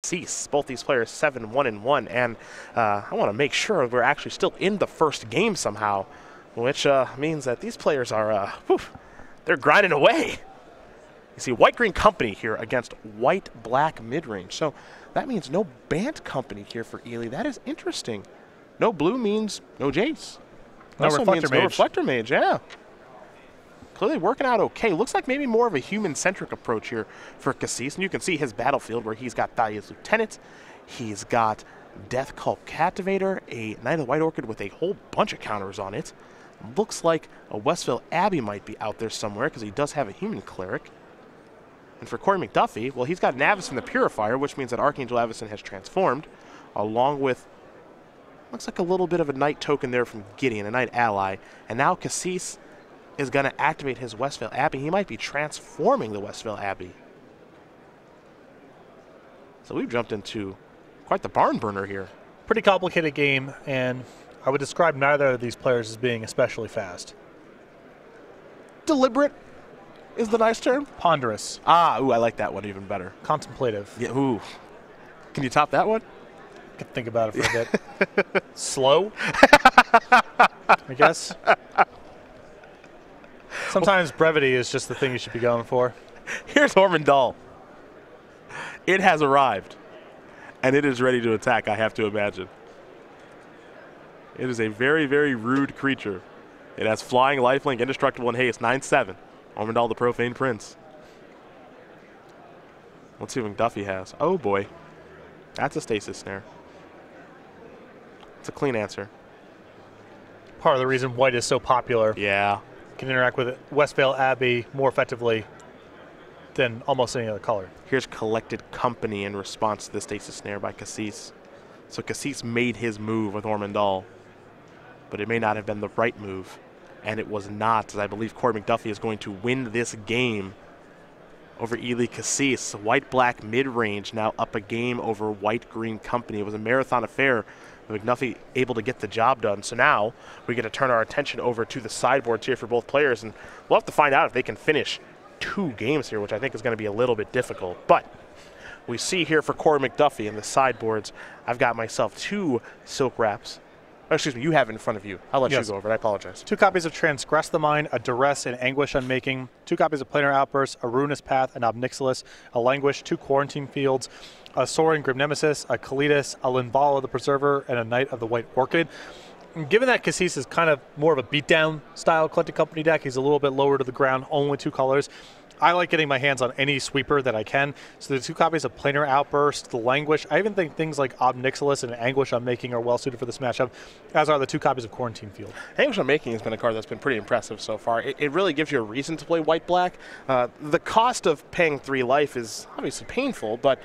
Kassis. Both these players 7-1-1, and I want to make sure we're actually still in the first game somehow, which means that these players are, they're grinding away. You see white-green company here against white-black mid-range. So that means no Bant company here for Ely. That is interesting. No blue means no Jace. No reflector mage. No reflector mage, yeah. Clearly working out okay. Looks like maybe more of a human-centric approach here for Kassis. And you can see his battlefield where he's got Thalia's Lieutenant. He's got Death Cult Captivator, a Knight of the White Orchid with a whole bunch of counters on it. Looks like a Westvale Abbey might be out there somewhere because he does have a human cleric. And for Korey McDuffie, well, he's got an Avacyn the Purifier, which means that Archangel Avacyn has transformed, along with, looks like a little bit of a Knight token there from Gideon, a Knight ally. And now Kassis is going to activate his Westvale Abbey. He might be transforming the Westvale Abbey. So we've jumped into quite the barn burner here. Pretty complicated game, and I would describe neither of these players as being especially fast. Deliberate is the nice term. Ponderous. Ah, ooh, I like that one even better. Contemplative. Yeah, ooh. Can you top that one? I can think about it for a bit. Slow, I guess. Sometimes brevity is just the thing you should be going for. Here's Ormondal. It has arrived, and it is ready to attack, I have to imagine. It is a very, very rude creature. It has flying, lifelink, indestructible, and haste, 9/7. Ormondal the Profane Prince. Let's see what McDuffie has. Oh boy. That's a stasis snare. It's a clean answer. Part of the reason white is so popular. Yeah. Can interact with Westvale Abbey more effectively than almost any other color. Here's Collected Company in response to the stasis snare by Kassis. So Kassis made his move with Ormondal, but it may not have been the right move. And it was not, as I believe Korey McDuffie is going to win this game over Ely Kassis. White-black mid-range now up a game over white-green company. It was a marathon affair. McDuffie able to get the job done. So now we get to turn our attention over to the sideboards here for both players, and we'll have to find out if they can finish 2 games here, which I think is going to be a little bit difficult. But we see here for Korey McDuffie in the sideboards, I've got myself 2 Silk Wraps. Oh, excuse me, you have it in front of you. I'll let you go over it. I apologize. 2 copies of Transgress the Mind, a Duress and Anguish Unmaking, 2 copies of Planar Outburst, a Ruinous Path, an Obnixilis, a Languish, 2 Quarantine Fields, a Soaring Grim Nemesis, a Kalidas, a Linvala the Preserver, and a Knight of the White Orchid. And given that Kassis is kind of more of a beatdown style Collected Company deck, he's a little bit lower to the ground, only 2 colors. I like getting my hands on any sweeper that I can. So the 2 copies of Planar Outburst, the Languish. I even think things like Obnixilis and Anguish Unmaking are well suited for this matchup, as are the 2 copies of Quarantine Field. Anguish Unmaking has been a card that's been pretty impressive so far. It really gives you a reason to play white-black. The cost of paying 3 life is obviously painful, but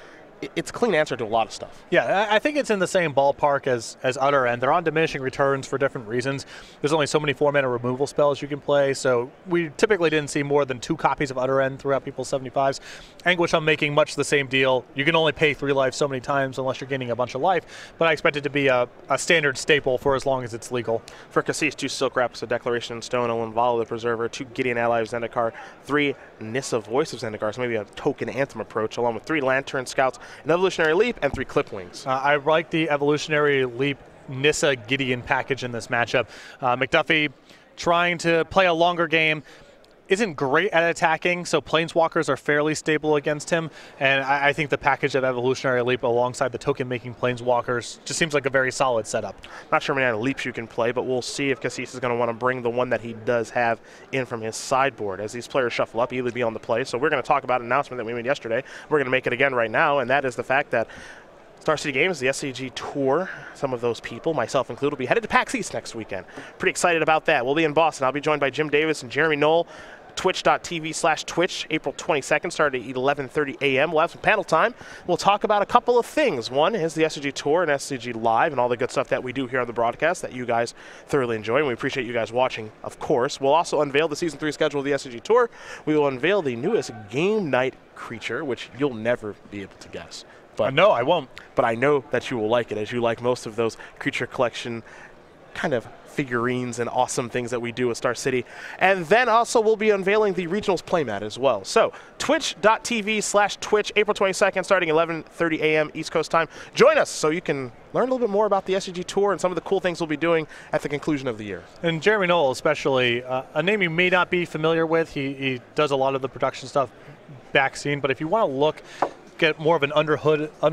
it's a clean answer to a lot of stuff. Yeah, I think it's in the same ballpark as Utter End. They're on diminishing returns for different reasons. There's only so many 4-mana removal spells you can play, so we typically didn't see more than 2 copies of Utter End throughout people's 75s. Anguish Unmaking, much the same deal. You can only pay 3 life so many times unless you're gaining a bunch of life, but I expect it to be a standard staple for as long as it's legal. For Kassis, 2 Silk Wraps, a Declaration in Stone, a Linvala the Preserver, 2 Gideon Ally of Zendikar, 3 Nissa Voice of Zendikar, so maybe a token Anthem approach, along with 3 Lantern Scouts, an Evolutionary Leap, and 3 Clipwings. I like the Evolutionary Leap Nissa Gideon package in this matchup. McDuffie trying to play a longer game. Isn't great at attacking, so Planeswalkers are fairly stable against him, and I think the package of Evolutionary Leap alongside the token-making Planeswalkers just seems like a very solid setup. Not sure how many leaps you can play, but we'll see if Kassis is going to want to bring the one that he does have in from his sideboard. As these players shuffle up, he'll be on the play, so we're going to talk about an announcement that we made yesterday. We're going to make it again right now, and that is the fact that Star City Games, the SCG Tour, some of those people, myself included, will be headed to PAX East next weekend. Pretty excited about that. We'll be in Boston. I'll be joined by Jim Davis and Jeremy Knoll. Twitch.tv/Twitch, April 22nd, starting at 11:30 a.m. We'll have some panel time. We'll talk about a couple of things. One is the SCG Tour and SCG Live and all the good stuff that we do here on the broadcast that you guys thoroughly enjoy, and we appreciate you guys watching, of course. We'll also unveil the Season 3 schedule of the SCG Tour. We will unveil the newest game night creature, which you'll never be able to guess. But no, I won't. But I know that you will like it, as you like most of those creature collection kind of figurines and awesome things that we do with Star City. And then also we'll be unveiling the regionals playmat as well. So twitch.tv/Twitch, April 22nd, starting 11:30 a.m. East Coast time. Join us so you can learn a little bit more about the SCG Tour and some of the cool things we'll be doing at the conclusion of the year. And Jeremy Knoll, especially, a name you may not be familiar with. He does a lot of the production stuff back scene, but if you want to get more of an under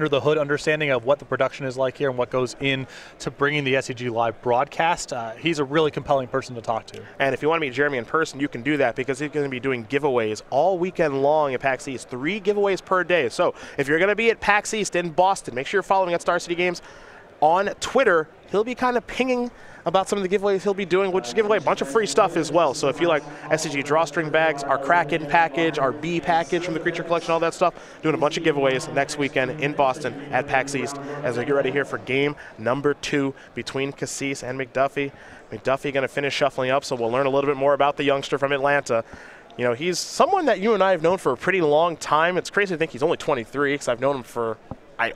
the hood understanding of what the production is like here and what goes into bringing the SCG Live broadcast, he's a really compelling person to talk to. And if you want to meet Jeremy in person, you can do that because he's going to be doing giveaways all weekend long at PAX East, 3 giveaways per day. So if you're going to be at PAX East in Boston, make sure you're following at Star City Games on Twitter. He'll be kind of pinging about some of the giveaways he'll be doing. We'll just give away a bunch of free stuff as well. So if you like SCG drawstring bags, our Kraken package, our B package from the Creature Collection, all that stuff, doing a bunch of giveaways next weekend in Boston at PAX East as we get ready here for game number 2 between Kassis and McDuffie. McDuffie going to finish shuffling up, so we'll learn a little bit more about the youngster from Atlanta. You know, he's someone that you and I have known for a pretty long time. It's crazy to think he's only 23 because I've known him for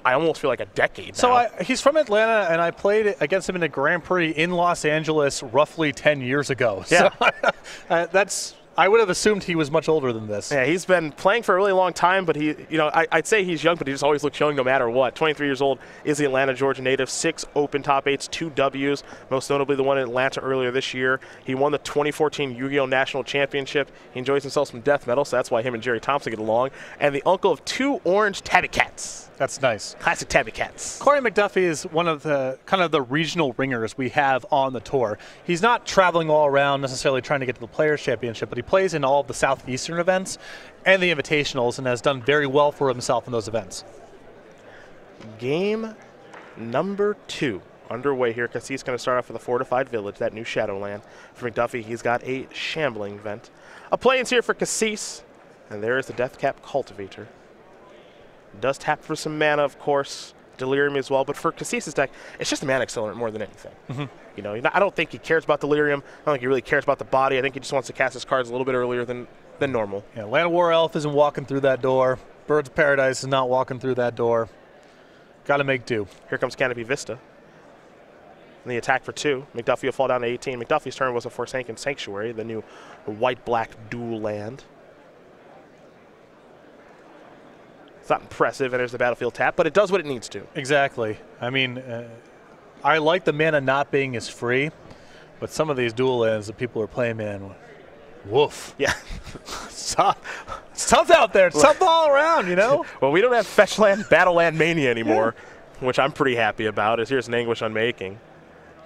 I almost feel like a decade now. So he's from Atlanta, and I played against him in a Grand Prix in Los Angeles roughly 10 years ago. Yeah. So I would have assumed he was much older than this. Yeah, he's been playing for a really long time, but I'd say he's young, but he just always looks young no matter what. 23 years old, is the Atlanta, Georgia native, 6 Open top 8s, 2 Ws, most notably the one in Atlanta earlier this year. He won the 2014 Yu-Gi-Oh! National Championship. He enjoys himself some death metal, so that's why him and Jerry Thompson get along. And the uncle of 2 orange tabby cats. That's nice. Classic tabby cats. Korey McDuffie is one of the kind of the regional ringers we have on the tour. He's not traveling all around necessarily trying to get to the Players' Championship, but he plays in all of the Southeastern events and the Invitationals and has done very well for himself in those events. Game number 2 underway here. Kassis going to start off with a fortified village, that new Shadowland. For McDuffie, he's got a Shambling Vent. A play-ins here for Kassis, and there is the Deathcap Cultivator. Does tap for some mana, of course, Delirium as well, but for Kassis' deck, it's just a mana accelerant more than anything. You know, I don't think he cares about Delirium. I don't think he really cares about the body. I think he just wants to cast his cards a little bit earlier than normal. Yeah, Land War Elf isn't walking through that door. Birds of Paradise is not walking through that door. Got to make do. Here comes Canopy Vista. And the attack for 2. McDuffie will fall down to 18. McDuffie's turn was a Forsaken Sanctuary, the new white-black dual land. It's not impressive, and there's the battlefield tap, but it does what it needs to. Exactly. I mean, I like the mana not being as free, but some of these dual lands that people are playing, man, woof. Yeah. It's tough out there. It's tough all around, you know? Well, we don't have Fetch Land, Battle Land Mania anymore, which I'm pretty happy about. As here's an Anguish Unmaking.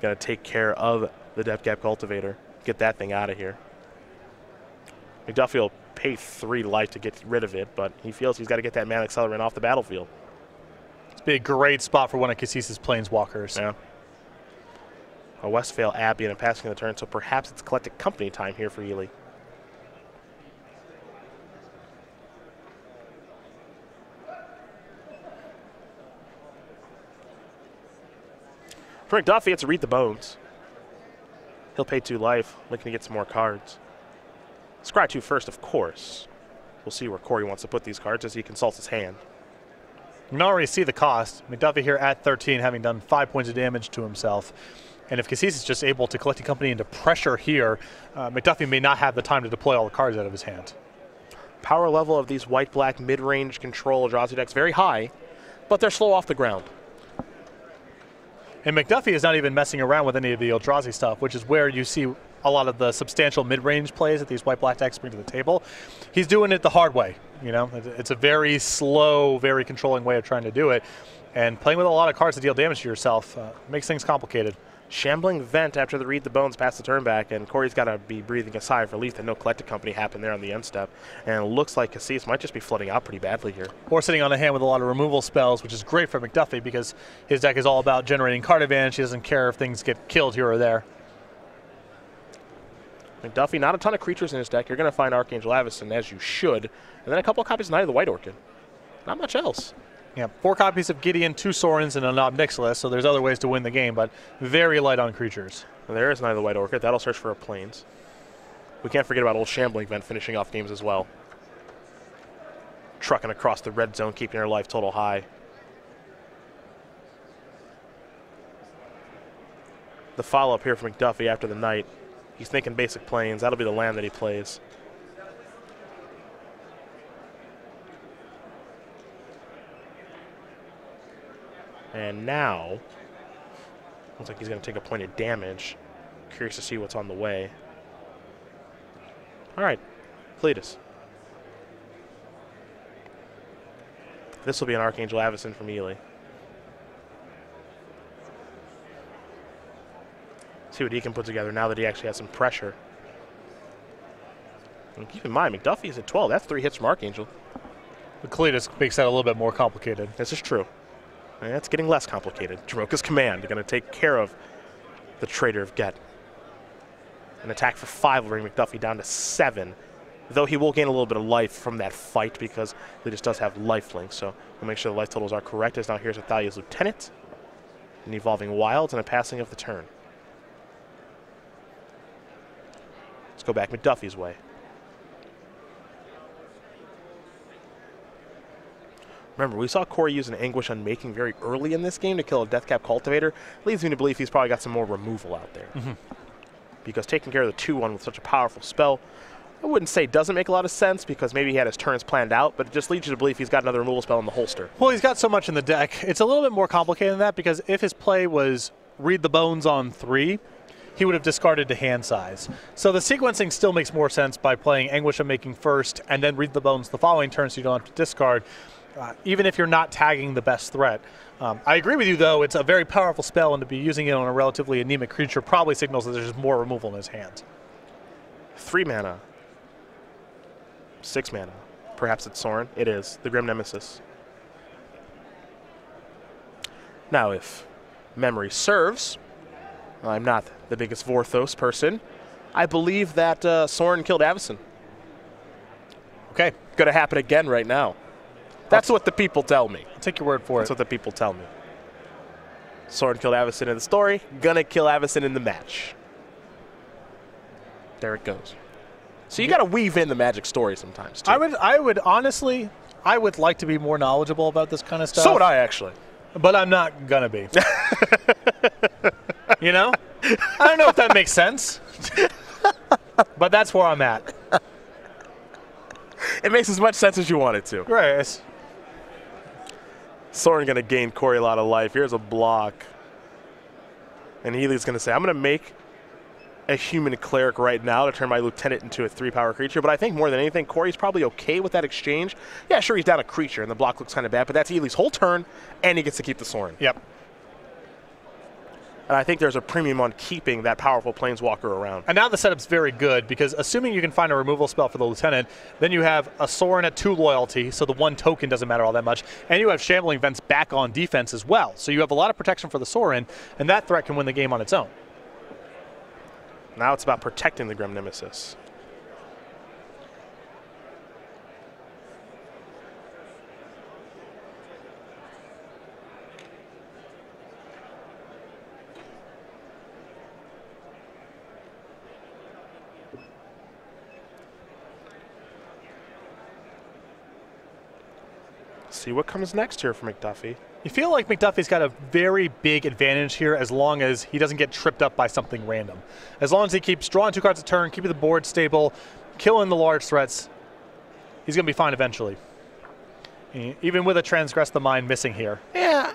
Going to take care of the Deathcap Cultivator. Get that thing out of here. McDuffie will pay 3 life to get rid of it, but he feels he's got to get that mana accelerant off the battlefield. It's be a great spot for one of Kassis' Planeswalkers. Yeah. A Westvale Abbey and a passing of the turn, so perhaps it's Collected Company time here for Ely. For McDuffie, it's Read the Bones. He'll pay 2 life, looking to get some more cards. Scry 2 first, of course. We'll see where Korey wants to put these cards as he consults his hand. You can already see the cost. McDuffie here at 13, having done 5 points of damage to himself. And if Kassis is just able to collect a company into pressure here, McDuffie may not have the time to deploy all the cards out of his hand. Power level of these white-black mid-range control Eldrazi decks very high, but they're slow off the ground. And McDuffie is not even messing around with any of the Eldrazi stuff, which is where you see a lot of the substantial mid-range plays that these white-black decks bring to the table. He's doing it the hard way. You know, it's a very slow, very controlling way of trying to do it. And playing with a lot of cards to deal damage to yourself makes things complicated. Shambling Vent after the Read the Bones pass the turn back, and Korey's got to be breathing a sigh of relief that no Collected Company happened there on the end step. And it looks like Kassis might just be flooding out pretty badly here. Or sitting on a hand with a lot of removal spells, which is great for McDuffie because his deck is all about generating card advantage. He doesn't care if things get killed here or there. McDuffie, not a ton of creatures in his deck. You're going to find Archangel Avacyn, as you should. And then a couple of copies of Night of the White Orchid. Not much else. Yeah, 4 copies of Gideon, 2 Sorens, and a Nob Nixilis, so there's other ways to win the game, but very light on creatures. And there is Night of the White Orchid. That'll search for a Plains. We can't forget about old Shambling Vent finishing off games as well. Trucking across the red zone, keeping her life total high. the follow-up here from McDuffie after the knight. He's thinking basic plains. That'll be the land that he plays. And now, looks like he's going to take a point of damage. Curious to see what's on the way. All right, Cletus. This will be an Archangel Avacyn from Ely. See what he can put together now that he actually has some pressure. And keep in mind, McDuffie is at 12. That's 3 hits from Archangel. The Cletus makes that a little bit more complicated. This is true. And that's getting less complicated. Jaroka's command going to take care of the Trader of Get. An attack for 5 will bring McDuffie down to 7. Though he will gain a little bit of life from that fight because Cletus does have lifelink. So we'll make sure the life totals are correct. As now here's Athalia's Lieutenant. An Evolving Wilds and a passing of the turn. Let's go back McDuffie's way. Remember, we saw Korey use an Anguish Unmaking very early in this game to kill a Deathcap Cultivator. Leads me to believe he's probably got some more removal out there. Because taking care of the 2-1 with such a powerful spell, I wouldn't say doesn't make a lot of sense because maybe he had his turns planned out, but it just leads you to believe he's got another removal spell in the holster. Well, he's got so much in the deck. It's a little bit more complicated than that because if his play was Read the Bones on 3, he would have discarded to hand size. So the sequencing still makes more sense by playing Anguish Unmaking first and then Read the Bones the following turn so you don't have to discard. Even if you're not tagging the best threat. I agree with you, though. It's a very powerful spell, and to be using it on a relatively anemic creature probably signals that there's just more removal in his hands. 3 mana. 6 mana. Perhaps it's Sorin. It is. The Grim Nemesis. Now, if memory serves, I'm not the biggest Vorthos person. I believe that Sorin killed Avacyn. Okay. Going to happen again right now. That's what the people tell me. I'll take your word for it. That's what the people tell me. Sorin killed Avacyn in the story. Gonna kill Avacyn in the match. There it goes. So you got to weave in the Magic story sometimes, too. I would honestly, I would like to be more knowledgeable about this kind of stuff. So would I, actually. But I'm not gonna be. You know? I don't know if that makes sense. But that's where I'm at. It makes as much sense as you want it to. Right. Sorin going to gain Korey a lot of life. Here's a block. And Healy's going to say, I'm going to make a human cleric right now to turn my lieutenant into a 3-power creature. But I think more than anything, Korey's probably okay with that exchange. Yeah, sure, he's down a creature, and the block looks kind of bad, but that's Healy's whole turn, and he gets to keep the Sorin. Yep. And I think there's a premium on keeping that powerful Planeswalker around. And now the setup's very good because assuming you can find a removal spell for the Lieutenant, then you have a Sorin at 2 loyalty, so the 1 token doesn't matter all that much. And you have Shambling Vents back on defense as well. So you have a lot of protection for the Sorin, and that threat can win the game on its own. Now it's about protecting the Grim Nemesis. See what comes next here for McDuffie. You feel like McDuffie's got a very big advantage here as long as he doesn't get tripped up by something random. As long as he keeps drawing 2 cards a turn, keeping the board stable, killing the large threats, he's going to be fine eventually. Even with a Transgress the Mind missing here. Yeah,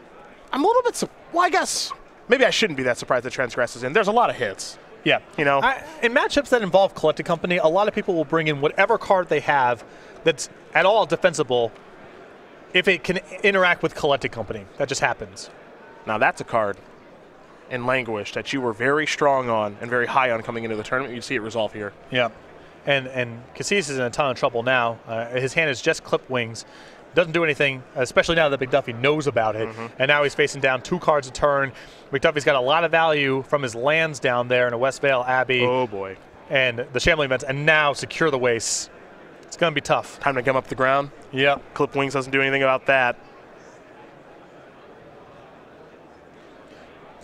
I'm a little bit, well, I guess, maybe I shouldn't be that surprised that Transgress is in. There's a lot of hits. Yeah. You know? In matchups that involve Collected Company, a lot of people will bring in whatever card they have that's at all defensible if it can interact with Collected Company. That just happens. Now that's a card in Languish that you were very strong on and very high on coming into the tournament. You see it resolve here. Yeah. And Kassis is in a ton of trouble now. His hand is just Clip Wings. Doesn't do anything, especially now that McDuffie knows about it. And now he's facing down 2 cards a turn. McDuffie's got a lot of value from his lands down there in a Westvale Abbey. Oh, boy. And the Shambling Vents, and now Secure the Wastes. It's going to be tough. Time to gum up the ground. Yep. Clip Wings doesn't do anything about that.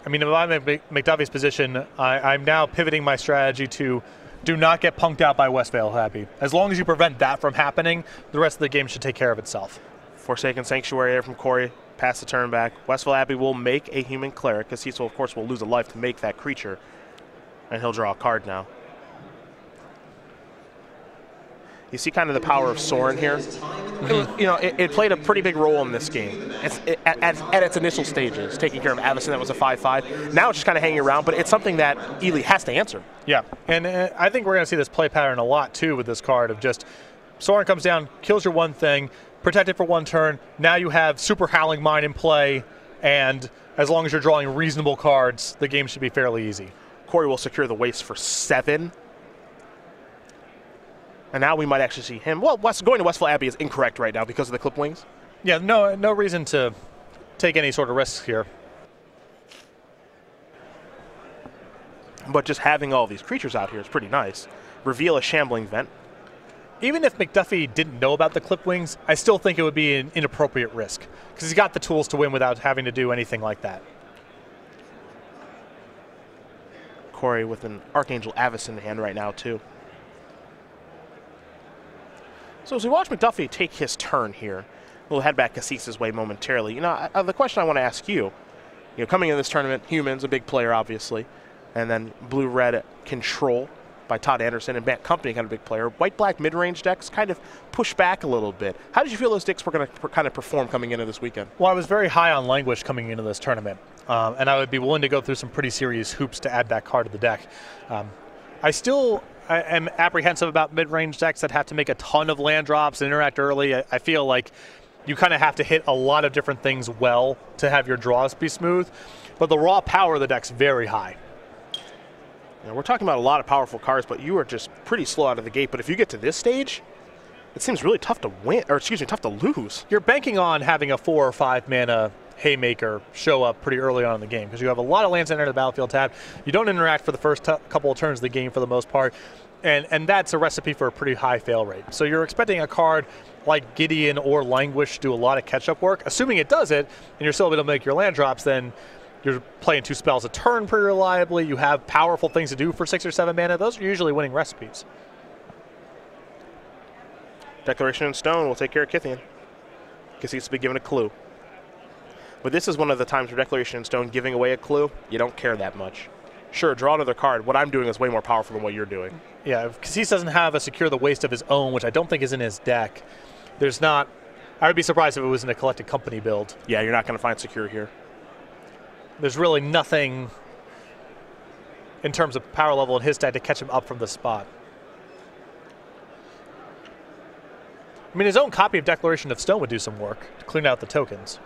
I mean, if I'm in McDuffie's position, I'm now pivoting my strategy to do not get punked out by Westvale Abbey. As long as you prevent that from happening, the rest of the game should take care of itself. Forsaken Sanctuary here from Korey. Pass the turn back. Westville Abbey will make a human cleric. Kassis, of course, will lose a life to make that creature. And he'll draw a card now. You see kind of the power of Sorin here. It played a pretty big role in this game. At its initial stages, taking care of Avacyn, that was a 5/5. Now it's just kind of hanging around, but it's something that Ely has to answer. Yeah, and I think we're going to see this play pattern a lot, too, with this card of just Sorin comes down, kills your one thing, protect it for one turn. Now you have Super Howling Mine in play, and as long as you're drawing reasonable cards, the game should be fairly easy. Korey will secure the waste for 7. And now we might actually see him. Well, going to Westville Abbey is incorrect right now because of the clip wings. Yeah, no reason to take any sort of risks here. But just having all these creatures out here is pretty nice. Reveal a Shambling Vent. Even if McDuffie didn't know about the clip wings, I still think it would be an inappropriate risk because he's got the tools to win without having to do anything like that. Korey with an Archangel Avacyn in hand right now, too. So as we watch McDuffie take his turn here, we'll head back Kassis' way momentarily. The question I want to ask you, coming in this tournament, Humans, a big player, obviously, and then Blue-Red Control by Todd Anderson and Bat Company, kind of big player. White-Black mid-range decks kind of push back a little bit. How did you feel those decks were going to kind of perform coming into this weekend? Well, I was very high on Languish coming into this tournament, and I would be willing to go through some pretty serious hoops to add that card to the deck. I am apprehensive about mid-range decks that have to make a ton of land drops and interact early. I feel like you kind of have to hit a lot of different things well to have your draws be smooth, but the raw power of the deck's very high. We're talking about a lot of powerful cards, but you are just pretty slow out of the gate. But if you get to this stage, it seems really tough to win, or excuse me, tough to lose. You're banking on having a 4 or 5 mana Haymaker show up pretty early on in the game because you have a lot of lands enter the battlefield tab. You don't interact for the first couple of turns of the game for the most part, and that's a recipe for a pretty high fail rate. So you're expecting a card like Gideon or Languish to do a lot of catch-up work. Assuming it does it, and you're still able to make your land drops, then you're playing 2 spells a turn pretty reliably. You have powerful things to do for 6 or 7 mana. Those are usually winning recipes. Declaration in Stone will take care of Kythian. Kassis will be given a clue. But this is one of the times where Declaration in Stone giving away a clue, you don't care that much. Sure, draw another card. What I'm doing is way more powerful than what you're doing. Yeah, if Kassis doesn't have a Secure the Waste of his own, which I don't think is in his deck, there's not... I would be surprised if it was in a Collected Company build. Yeah, you're not going to find Secure here. There's really nothing in terms of power level in his deck to catch him up from the spot. I mean, his own copy of Declaration of Stone would do some work to clean out the tokens.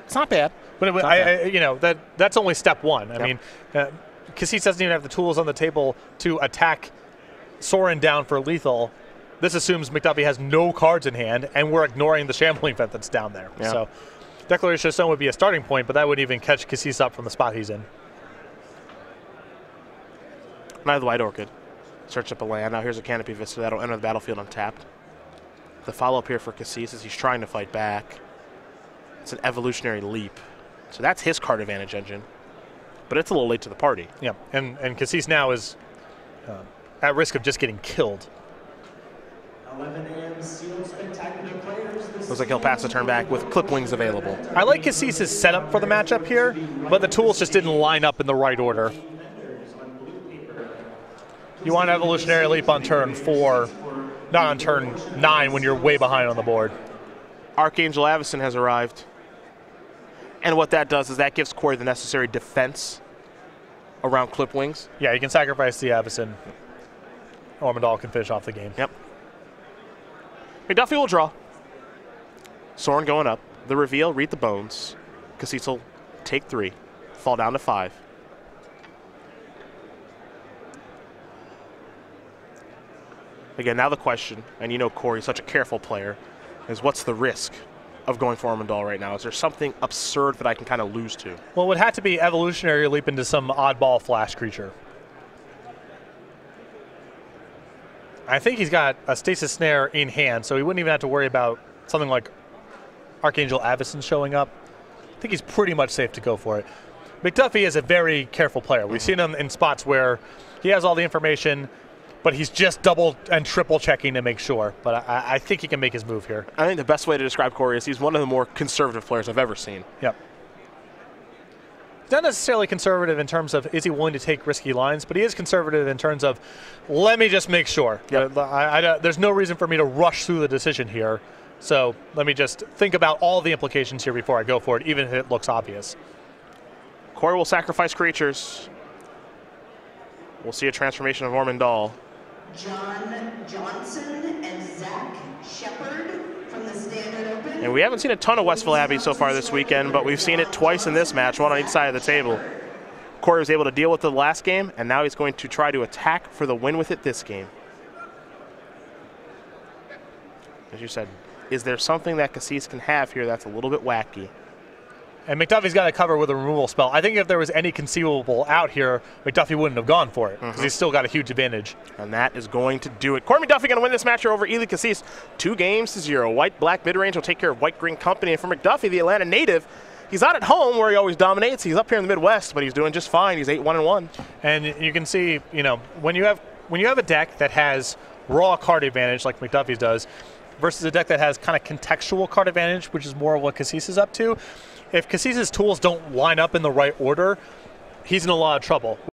It's not bad. But that's only step one. I mean, Kassis doesn't even have the tools on the table to attack Sorin down for lethal. This assumes McDuffie has no cards in hand, and we're ignoring the Shambling Vent that's down there. Yeah. So Declaration of Stone would be a starting point, but that wouldn't even catch Kassis up from the spot he's in. Neither the White Orchid. Search up a land. Now here's a Canopy Vista that'll enter the battlefield untapped. The follow-up here for Kassis is he's trying to fight back. It's an Evolutionary Leap. So that's his card advantage engine. But it's a little late to the party. Yeah, and Kassis now is at risk of just getting killed. 11 a.m. Sealed Spectacular Players. Looks like he'll pass the turn back with Clip Wings available. I like Kassis' setup for the matchup here, but the tools just didn't line up in the right order. You want Evolutionary Leap on turn 4, not on turn 9 when you're way behind on the board. Archangel Avacyn has arrived. And what that does is that gives Korey the necessary defense around Clip Wings. Yeah, you can sacrifice the Avacyn. Ormondal can finish off the game. Yep. McDuffie will draw. Sorin going up. The reveal, read the bones. Kassis will take 3, fall down to 5. Again, now the question, and you know Korey's such a careful player, is what's the risk of going for Ormondal right now? Is there something absurd that I can kind of lose to? Well, it would have to be Evolutionary Leap into some oddball flash creature. I think he's got a Stasis Snare in hand, so he wouldn't even have to worry about something like Archangel Avacyn showing up. I think he's pretty much safe to go for it. McDuffie is a very careful player. We've seen him in spots where he has all the information, but he's just double and triple checking to make sure. But I think he can make his move here. I think the best way to describe Korey is he's one of the more conservative players I've ever seen. Yep. He's not necessarily conservative in terms of is he willing to take risky lines, but he is conservative in terms of let me just make sure. Yep. There's no reason for me to rush through the decision here. So let me just think about all the implications here before I go for it, even if it looks obvious. Korey will sacrifice creatures. We'll see a transformation of Ormondal. John Johnson and Zach Shepard from the Standard Open. And we haven't seen a ton of Westville Abbey so far this weekend, but we've seen it twice in this match, one on each side of the table. Korey was able to deal with it the last game, and now he's going to try to attack for the win with it this game. As you said, is there something that Kassis can have here that's a little bit wacky? And McDuffie's got to cover with a removal spell. I think if there was any conceivable out here, McDuffie wouldn't have gone for it because he's still got a huge advantage. And that is going to do it. Korey McDuffie going to win this match here over Ely Kassis 2-0. White-black mid-range will take care of white-green company. And for McDuffie, the Atlanta native, he's not at home where he always dominates. He's up here in the Midwest, but he's doing just fine. He's 8-1-1. And you can see, you know, when you have a deck that has raw card advantage like McDuffie's does versus a deck that has kind of contextual card advantage, which is more of what Kassis is up to, if Kassis' tools don't line up in the right order, he's in a lot of trouble.